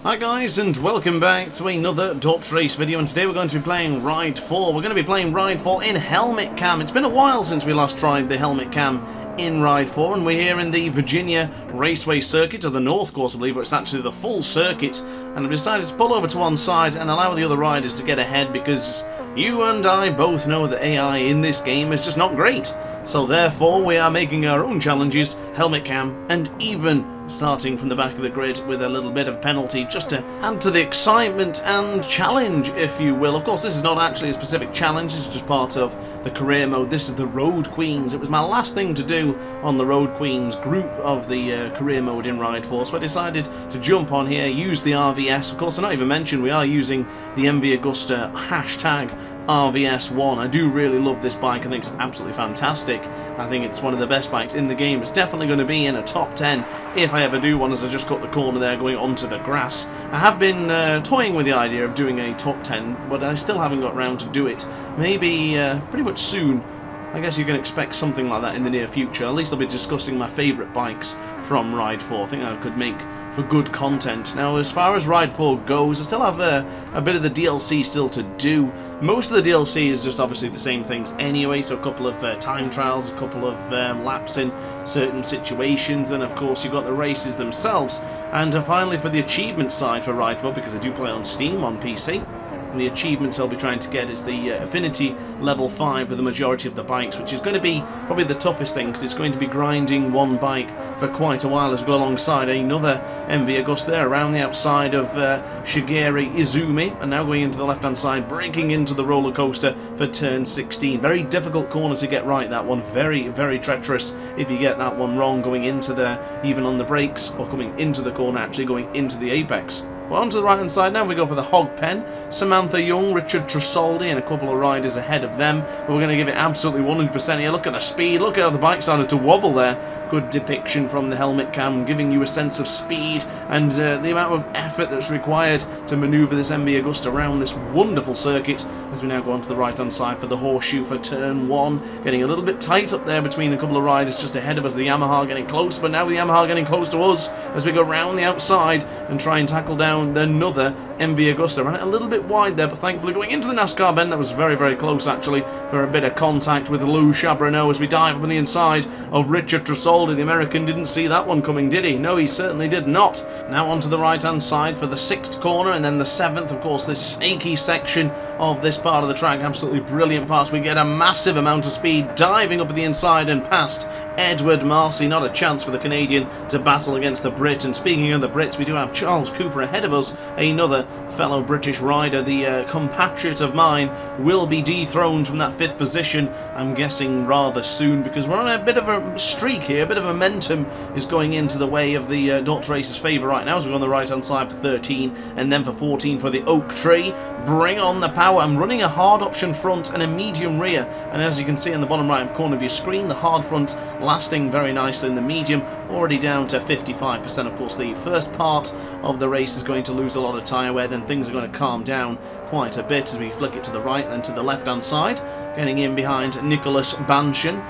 Hi guys, and welcome back to another DrAce video, and today we're going to be playing Ride 4. We're going to be playing Ride 4 in Helmet Cam. It's been a while since we last tried the Helmet Cam in Ride 4, and we're here in the Virginia Raceway Circuit, or the North course I believe, but it's actually the full circuit, and I've decided to pull over to one side and allow the other riders to get ahead because you and I both know that AI in this game is just not great. So therefore we are making our own challenges, Helmet Cam, and even starting from the back of the grid with a little bit of penalty just to add to the excitement and challenge, if you will. Of course, this is not actually a specific challenge, it's just part of the career mode. This is the Road Queens. It was my last thing to do on the Road Queens group of the career mode in Ride 4, so I decided to jump on here, use the RVS. Of course, I not even mentioned we are using the MV Agusta #RVS1. I do really love this bike. I think it's absolutely fantastic. I think it's one of the best bikes in the game. It's definitely going to be in a top 10 if I ever do one, as I just cut the corner there going onto the grass. I have been toying with the idea of doing a top 10, but I still haven't got around to do it. Maybe pretty much soon. I guess you can expect something like that in the near future. At least I'll be discussing my favourite bikes from Ride 4. I think I could make for good content. Now, as far as Ride 4 goes, I still have a bit of the DLC still to do. Most of the DLC is just obviously the same things anyway, so a couple of time trials, a couple of laps in certain situations, then of course you've got the races themselves. And finally, for the achievement side for Ride 4, because I do play on Steam on PC, and the achievements I'll be trying to get is the Affinity Level 5 with the majority of the bikes, which is going to be probably the toughest thing, because it's going to be grinding one bike for quite a while as we go alongside another MV Agusta there around the outside of Shigeru Izumi, and now going into the left hand side, breaking into the roller coaster for turn 16. Very difficult corner to get right, that one. Very, very treacherous if you get that one wrong, going into there, even on the brakes, or coming into the corner, actually going into the apex. Well, onto the right hand side now we go for the Hog Pen. Samantha Young, Richard Trusoldi, and a couple of riders ahead of them. But we're going to give it absolutely 100% here. Look at the speed, look at how the bike started to wobble there. Good depiction from the Helmet Cam, giving you a sense of speed and the amount of effort that's required to manoeuvre this MV Agusta around this wonderful circuit, as we now go onto the right hand side for the Horseshoe for turn 1. Getting a little bit tight up there between a couple of riders just ahead of us. The Yamaha getting close, but now the Yamaha getting close to us as we go round the outside and try and tackle down another MV Agusta. Ran it a little bit wide there, but thankfully going into the NASCAR bend. That was very, very close actually for a bit of contact with Lou Chabrano as we dive up on the inside of Richard Trusoldi. The American didn't see that one coming, did he? No, he certainly did not. Now onto the right hand side for the 6th corner, and then the 7th, of course, this snaky section of this part of the track. Absolutely brilliant parts. We get a massive amount of speed diving up at the inside and past Edward Marcy. Not a chance for the Canadian to battle against the Brit. And speaking of the Brits, we do have Charles Cooper ahead of us, another fellow British rider. The compatriot of mine will be dethroned from that 5th position, I'm guessing rather soon, because we're on a bit of a streak here. A bit of momentum is going into the way of the DrAce's favour right now, as we go on the right hand side for 13, and then for 14 for the Oak Tree. Bring on the power. I'm running a hard option front and a medium rear, and as you can see in the bottom right corner of your screen, the hard front lasting very nicely, in the medium already down to 55%. Of course, the first part of the race is going to lose a lot of tyre wear, then things are going to calm down quite a bit as we flick it to the right and then to the left hand side, getting in behind Nicholas Banshin.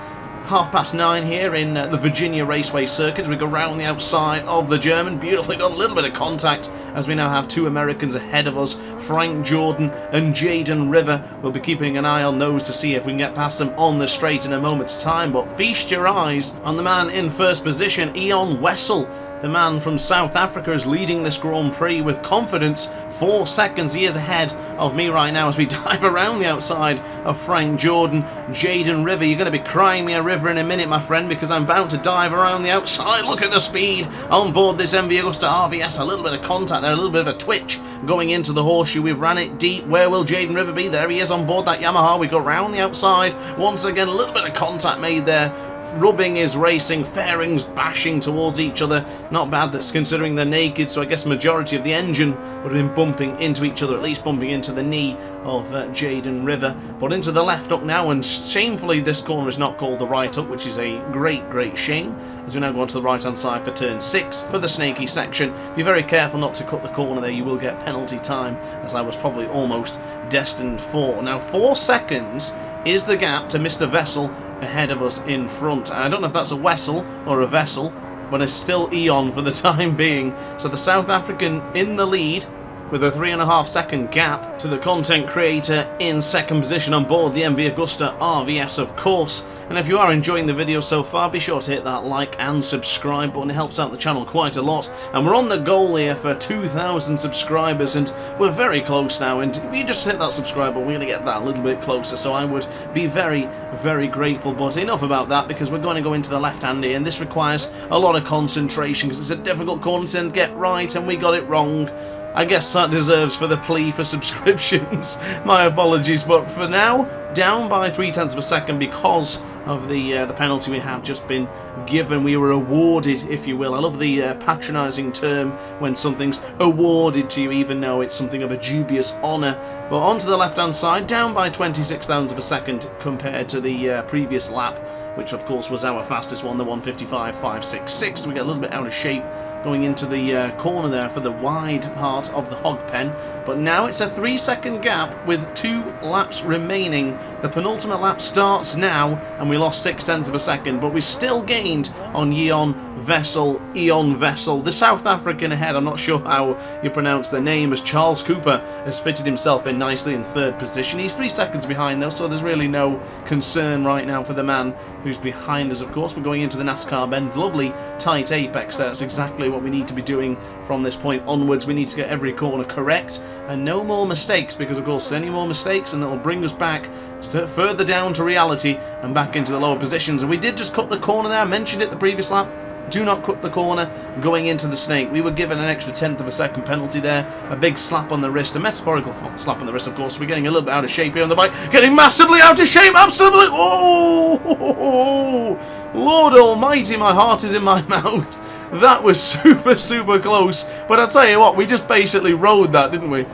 9:30 here in the Virginia Raceway Circuit. We go round the outside of the German. Beautifully done. A little bit of contact as we now have 2 Americans ahead of us. Frank Jordan and Jaden River. We'll be keeping an eye on those to see if we can get past them on the straight in a moment's time. But feast your eyes on the man in first position, Ion Wessel. The man from South Africa is leading this Grand Prix with confidence. 4 seconds he is ahead of me right now as we dive around the outside of Frank Jordan. Jaden River, you're going to be crying me a river in a minute, my friend, because I'm about to dive around the outside. Look at the speed on board this MV Agusta RVS. A little bit of contact there, a little bit of a twitch going into the Horseshoe. We've ran it deep. Where will Jaden River be? There he is on board that Yamaha. We go round the outside. Once again, a little bit of contact made there. Rubbing is racing, fairings bashing towards each other. Not bad, that's considering they're naked, so I guess the majority of the engine would have been bumping into each other, at least bumping into the knee of Jaden River. But into the left up now, and shamefully this corner is not called the right up, which is a great, great shame, as we now go on to the right hand side for turn 6 for the snaky section. Be very careful not to cut the corner there, you will get penalty time, as I was probably almost destined for. Now 4 seconds is the gap to Mr. Vessel ahead of us in front. And I don't know if that's a Wessel or a Vessel, but it's still Eon for the time being. So the South African in the lead, with a 3.5 second gap to the content creator in second position on board the MV Agusta RVS, of course. And if you are enjoying the video so far, be sure to hit that like and subscribe button. It helps out the channel quite a lot. And we're on the goal here for 2,000 subscribers, and we're very close now. And if you just hit that subscribe button, we're going to get that a little bit closer. So I would be very, very grateful. But enough about that, because we're going to go into the left hand here, and this requires a lot of concentration because it's a difficult corner to get right, and we got it wrong. I guess that deserves for the plea for subscriptions. My apologies, but for now, down by 0.3 of a second because of the penalty we have just been given. We were awarded, if you will. I love the patronising term when something's awarded to you, even though it's something of a dubious honour. But onto the left-hand side, down by 0.26 of a second compared to the previous lap, which of course was our fastest one, the 1:55.566. So we get a little bit out of shape going into the corner there for the wide part of the hog pen. But now it's a 3-second gap with 2 laps remaining. The penultimate lap starts now, and we lost 0.6 of a second, but we still gained on Eon Vessel, the South African ahead. I'm not sure how you pronounce their name, as Charles Cooper has fitted himself in nicely in 3rd position. He's 3 seconds behind though, so there's really no concern right now for the man who's behind us. Of course, we're going into the NASCAR bend. Lovely tight apex there. That's exactly what we need to be doing from this point onwards. We need to get every corner correct and no more mistakes, because of course any more mistakes and it'll bring us back further down to reality and back into the lower positions. And we did just cut the corner there. I mentioned it the previous lap. Do not cut the corner going into the snake. We were given an extra 1/10 of a second penalty there. A big slap on the wrist, a metaphorical slap on the wrist, of course. We're getting a little bit out of shape here on the bike. Getting massively out of shape, absolutely. Oh, Lord almighty, my heart is in my mouth. That was super, super close. But I'll tell you what, we just basically rode that, didn't we?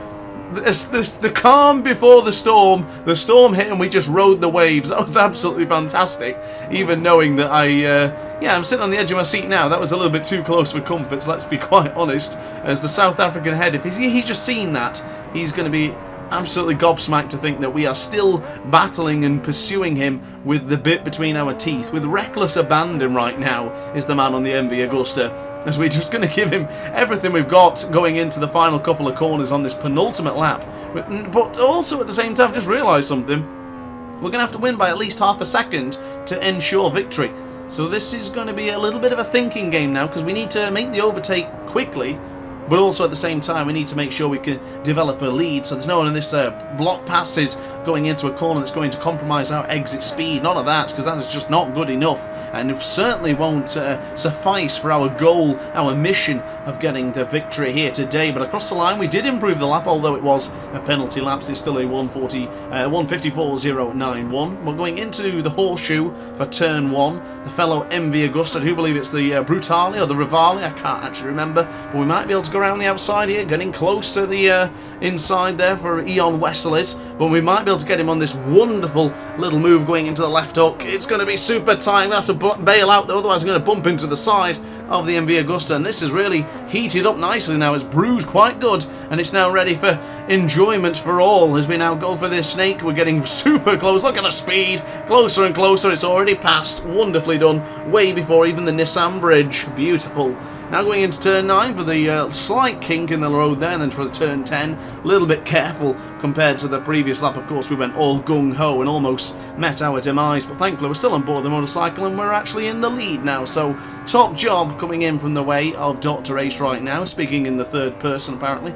The calm before the storm hit and we just rode the waves. That was absolutely fantastic, even knowing that I'm sitting on the edge of my seat now. That was a little bit too close for comforts, let's be quite honest, as the South African head, if he's just seen that, he's going to be absolutely gobsmacked to think that we are still battling and pursuing him with the bit between our teeth. With reckless abandon right now is the man on the MV Agusta, as we're just going to give him everything we've got going into the final couple of corners on this penultimate lap. But also at the same time, just realised something. We're going to have to win by at least half a second to ensure victory. So this is going to be a little bit of a thinking game now, because we need to make the overtake quickly, but also at the same time we need to make sure we can develop a lead, so there's no one in this block passes going into a corner that's going to compromise our exit speed. None of that, because that is just not good enough, and it certainly won't suffice for our goal, our mission of getting the victory here today. But across the line we did improve the lap, although it was a penalty lap. It's still a 1:54.091. We're going into the horseshoe for turn 1. The fellow MV Agusta, I do believe it's the Brutale or the Rivale, I can't actually remember, but we might be able to go around the outside here, getting close to the inside there for Eon Vessel is, but we might be able to get him on this wonderful little move going into the left hook. It's going to be super tight. I'm going to have to bail out though, otherwise I'm going to bump into the side of the MV Agusta, and this is really heated up nicely now. It's bruised quite good, and it's now ready for enjoyment for all as we now go for this snake. We're getting super close. Look at the speed, closer and closer. It's already passed, wonderfully done, way before even the Nissan bridge. Beautiful. Now going into turn 9 for the slight kink in the road there, and then for the turn 10, a little bit careful compared to the previous lap. Of course, we went all gung-ho and almost met our demise, but thankfully we're still on board the motorcycle and we're actually in the lead now. So top job coming in from the way of DrAce right now, speaking in the 3rd person apparently.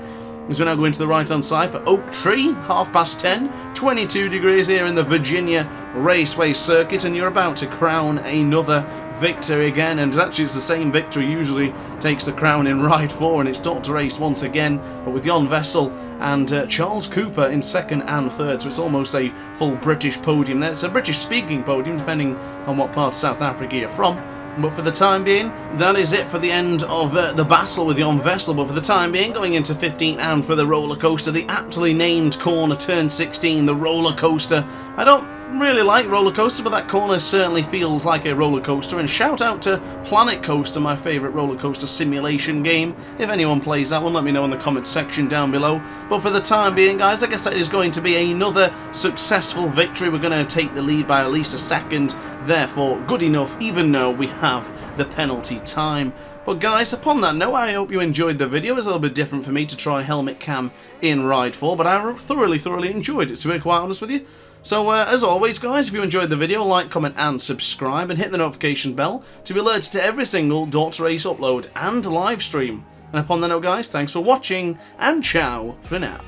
As we now go into the right-hand side for Oak Tree, 10:30, 22 degrees here in the Virginia Raceway Circuit, and you're about to crown another victory again. And actually it's the same victory usually takes the crown in Ride 4, and it's DrAce once again, but with Eon Vessel and Charles Cooper in 2nd and 3rd, so it's almost a full British podium there. It's a British-speaking podium, depending on what part of South Africa you're from. But for the time being, that is it for the end of the battle with Eon Vessel. But for the time being, going into 15 and for the roller coaster, the aptly named corner, turn 16, the roller coaster. I don't really like roller coasters, but that corner certainly feels like a roller coaster. And shout out to Planet Coaster, my favourite roller coaster simulation game. If anyone plays that one, let me know in the comments section down below. But for the time being, guys, I guess that is going to be another successful victory. We're going to take the lead by at least a second, therefore good enough, even though we have the penalty time. But guys, upon that note, I hope you enjoyed the video. It was a little bit different for me to try helmet cam in Ride 4, but I thoroughly enjoyed it, to be quite honest with you. So, as always, guys, if you enjoyed the video, like, comment, and subscribe, and hit the notification bell to be alerted to every single DrAce upload and live stream. And upon that note, guys, thanks for watching, and ciao for now.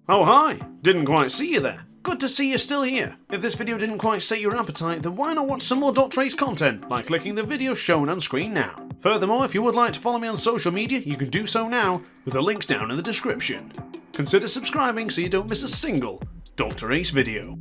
Oh, hi! Didn't quite see you there. Good to see you're still here. If this video didn't quite sate your appetite, then why not watch some more DrAce content by clicking the video shown on screen now. Furthermore, if you would like to follow me on social media, you can do so now, with the links down in the description. Consider subscribing so you don't miss a single DrAce video.